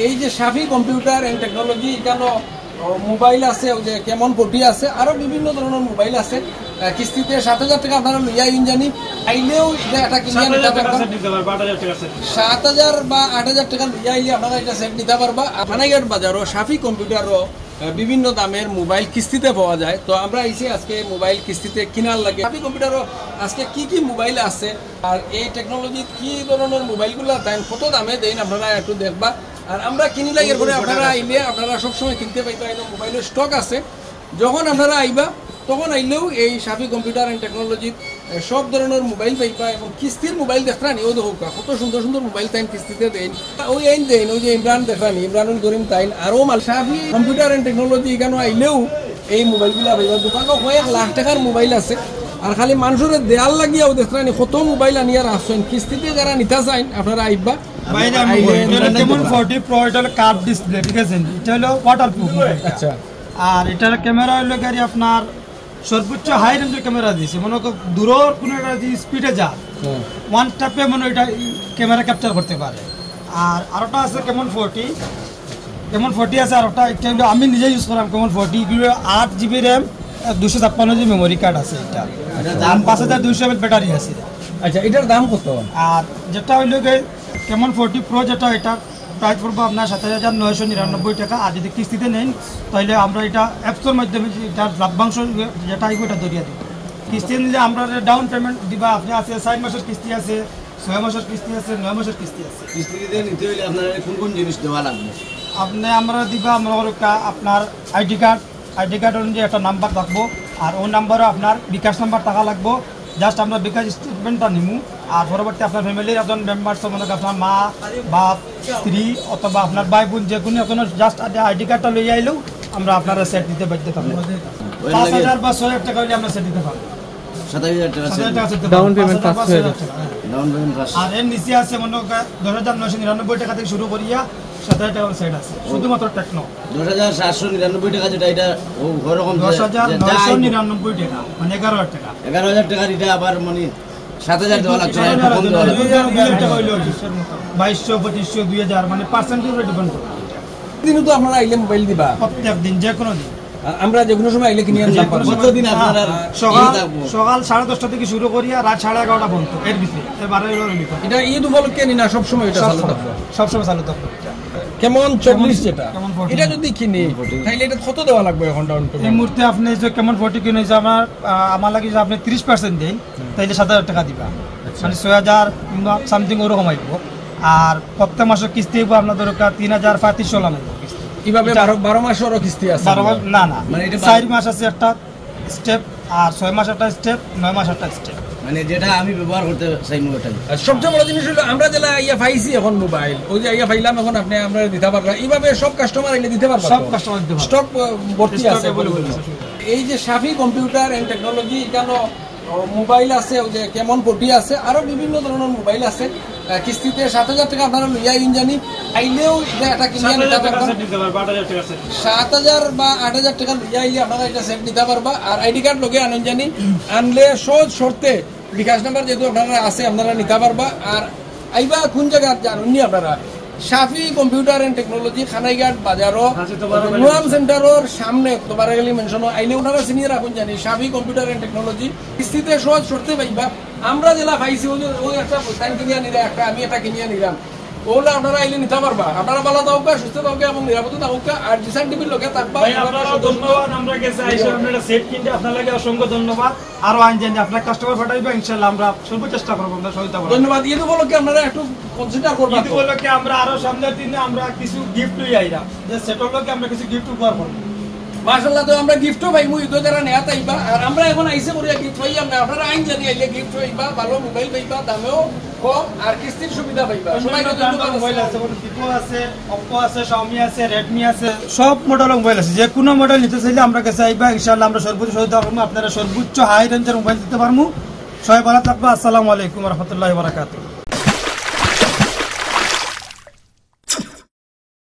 এই যে শাফি computer and technology এখানে মোবাইল আছে, ওই যে কেমন পটি আছে, আরো বিভিন্ন ধরনের মোবাইল আছে কিস্তিতে 7,000 টাকা আপনারা লইয়া জানি আইলেও এটা কিনিয়া নিতে পারবেন। 7,000 বা 8,000 টাকা লইয়া আইলে আপনারা এটা সেট নিতে পারবা। খানাইঘাট বাজারও শাফি কম্পিউটারও বিভিন্ন দামের মোবাইল কিস্তিতে পাওয়া যায়। তো আমরা এসে আজকে মোবাইল কিস্তিতে কিনার লাগে। শাফি কম্পিউটারও আজকে কি কি মোবাইল আছে আর এই টেকনোলজি কি ধরনের মোবাইলগুলো দেন, কত দামে দেন আপনারা একটু দেখবা। আর আমরা কিনিলে এরপরে আপনারা আইলে আপনারা সবসময় কিনতে পাইবা, এরকম মোবাইলের স্টক আছে। যখন আপনারা আইবা তখন আইলেও এই শাফি কম্পিউটার এন্ড টেকনোলজির সব ধরনের মোবাইল পাইবা এবং কিস্তির মোবাইল দেখরানি ও দেখো কত সুন্দর সুন্দর মোবাইল তাইন কিস্তিতে দেন। ওই আইন দেন, ওই যে ইমরান দেখানি, ইমরানুল করিম তাইন আরও মাল। শাফি কম্পিউটার এন্ড টেকনোলজি এখানে আইলেও এই মোবাইলগুলো পাইবা। দোকানও কয়েক লাখ টাকার মোবাইল আছে। আর খালি মানুষের দেয়াল লাগিয়াও দেখরানি কত মোবাইল আনিয়া রাখছেন। কিস্তিতে যারা নিতে চান আপনারা আইবা। কেমন 40 প্রো এটা হলো কার্ভ ডিসপ্লে, ঠিক আছে, এটা হলো ওয়াটারপ্রুফ। আচ্ছা, আর এটার ক্যামেরা হলো গাড়ি আপনার সর্বোচ্চ হাই রেঞ্জের ক্যামেরা দিয়েছে। মনে করো দূরের কোনো একটা স্পিডে যা ওয়ান ট্যাপে মনে এটা ক্যামেরা ক্যাপচার করতে পারে। আর আরোটা আছে কেমন 40 আছে। আরোটা একটা আমি নিজে ইউজ করলাম কেমন 40, 8 GB RAM, 256 GB memory card আছে। এটা দাম 5200 mAh ব্যাটারি আছে। আচ্ছা, এটার দাম কত? আর যেটা হইলো কেমন 40 প্রো, যেটা এটা প্রাইস পড়বো আপনার 7,999 টাকা। আর যদি কিস্তিতে নেন তাহলে আমরা এটা অ্যাপসের মাধ্যমে এটার লাভ্যাংশ যেটা আইব এটা ধরিয়ে দিব। কিস্তি নিলে আমরা ডাউন পেমেন্ট দিবা। আপনি আছে 4 মাসের কিস্তি আছে, 6 মাসের কিস্তি আছে, 9 মাসের কিস্তি আছে। কিস্তিতে নিতে হলে আপনার কোন কোন জিনিস দেওয়া লাগবে? আমরা দিবা আপনার আইডি কার্ড অনুযায়ী একটা নাম্বার থাকবো। আর ওই নাম্বারও আপনার বিকাশ নাম্বার টাকা লাগবো। জাস্ট আমরা বিকাশ স্টেটমেন্টটা নিমু। আর পরবর্তী আপনার ফ্যামিলির একজন মেম্বার্স, মনে করেন আপনার মা, বাপ, স্ত্রী অথবা আপনার ভাই বোন যে কোনো একজন জাস্ট আইডি কার্ডটা লইয়া আইলেও আমরা আপনারা সেট দিতে বাধ্য থাকবো। 5,000 বা 6,000 টাকা হলে আমরা সেট দিতে পারবো। 7,000 টাকা ডাউন পেমেন্ট 5,000 টাকা। আর এর নিচে আছে মনে করেন 10,999 টাকা থেকে শুরু করিয়া 7,000 টাকা সেট আছে শুধুমাত্র টেকনো। 10,799 টাকা যেটা, এটা ওরকম 10,999 টাকা মানে 11,000 টাকা। 11,000 টাকার এটা আবার মানে 7,000 দেওয়া লাগছে। 2,000 টাকা হইলো 2,200, 2,500, 2,000 মানে পার্সেন্টের উপরে ডিপেন্ড করে। দিনও তো আপনারা আইলে মোবাইল দিবা? প্রত্যেক দিন, যে কোনো দিন। আমরা যে কোনো সময় আইলে কিনে আনলাম। কতদিন আপনারা? সকাল 10:30 থেকে শুরু করিয়া রাত 11:30 পর্যন্ত এর ভিতরে। এটা ঈদ উপলক্ষে নি না সব সময়? এটা চালু থাকবে, সব সময় চালু থাকবে। কেমন 40 যেটা, এটা যদি কিনি তাহলে এটা কত দেওয়া লাগবে এখন ডাউন পেমেন্ট? এই মুহূর্তে আপনি যে কেমন 40 কিনে যে আমার লাগে যে আপনি 30% দেন তাইলে 7,000 টাকা দিবা, মানে 6,000 সামথিং ওরকম আইব। আর প্রত্যেক মাসের কিস্তি হইব আপনাদের 3,500 লাগবে কিস্তি। এইভাবে 12 মাসেরও কিস্তি আছে? 12 মাস না, মানে 4 মাস আছে একটা স্টেপ, আর 6 মাস একটা স্টেপ, 9 মাস একটা স্টেপ। মানে যেটা আমি ব্যবহার করতে চাই মোবাইলটা। সবচেয়ে বড় জিনিস হলো আমরা যেটা ইয়া পাইছি এখন মোবাইল, ওই যে ইয়া পাইলাম এখন আপনি আমরা দিতে পারবেন। এইভাবে সব কাস্টমার আইলে দিতে পারবেন? সব কাস্টমার দিতে পারবেন, স্টক ভর্তি আছে। এই যে শাফি কম্পিউটার এন্ড টেকনোলজি এখানে মোবাইল আছে, ওই যে কেমন পটি আছে, আরো বিভিন্ন ধরনের মোবাইল আছে কিস্তিতে 7,000 টাকা আপনারা লইয়া জানি আইলেও এটা কিনিয়া নিতে পারবেন। 7,000 বা 8,000 টাকা লইয়া আইলে আপনারা এটা সেট নিতে পারবা। আর আইডি কার্ড লগে আনেন জানি, আনলে সহজ শর্তে বিকাশ নাম্বার যেহেতু আপনারা আছে আপনারা নিতে পারবা। আর আইবা কোন জায়গা জানুন আপনারা? শাফি কম্পিউটার এন্ড টেকনোলজি, খানাইঘাট বাজারও নুয়াম সেন্টারের সামনে তোবারাগালি মেনশন আইলে ওনারা সিনিয়র রাখুন জানি। শাফি কম্পিউটার এন্ড টেকনোলজি কিস্তিতে সহজ শর্তে পাইবা। আমরা যেটা পাইছি ওই একটা টাইম কিনিয়া নিলাম, একটা আমি এটা কিনিয়া নিলাম, ওগুলো আপনারা আইলে নিতে পারবা। আপনারা ভালো থাকুক, সুস্থ থাকুক এবং নিরাপদ থাকুক। আর ডিসাইন টিভির লোকে থাকবা। ধন্যবাদ। আমরা গেছে আইসা আপনারা সেট কিনতে আপনার লাগে অসংখ্য ধন্যবাদ। আরো আইন জানি আপনার কাস্টমার ফাটাইবা, ইনশাআল্লাহ আমরা সর্বোচ্চ চেষ্টা করব আমরা সহায়তা করব। ধন্যবাদ। ঈদ উপলক্ষে আপনারা একটু কনসিডার করবেন। ঈদ উপলক্ষে আমরা আরো সামনের দিনে আমরা কিছু গিফট লই আইরা, যে সেটর লোকে আমরা কিছু গিফট উপহার করব। মাশাআল্লাহ, তো আমরা গিফটও পাইমু ঈদ যারা নেয়া তাইবা। আর আমরা এখন আইসে করিয়া গিফট পাই আমরা। আপনারা আইন জানি আইলে গিফট পাইবা, ভালো মোবাইল পাইবা, দামেও কম আর কিস্তির সুবিধা পাইবা। সবাই মোবাইল আছে, ভিভো আছে, Oppo আছে, Xiaomi আছে, Redmi আছে, সব মডেলের মোবাইল আছে। যে কোনো মডেল নিতে চাইলে আমরা কাছে আইবা, ইনশাআল্লাহ আমরা সর্বোচ্চ সহায়তা করব। আপনারা সর্বোচ্চ হাই রেঞ্জের মোবাইল দিতে পারবো। সবাই ভালো থাকবা। আসসালামু আলাইকুম ওয়া রাহমাতুল্লাহি ওয়া বারাকাতুহু।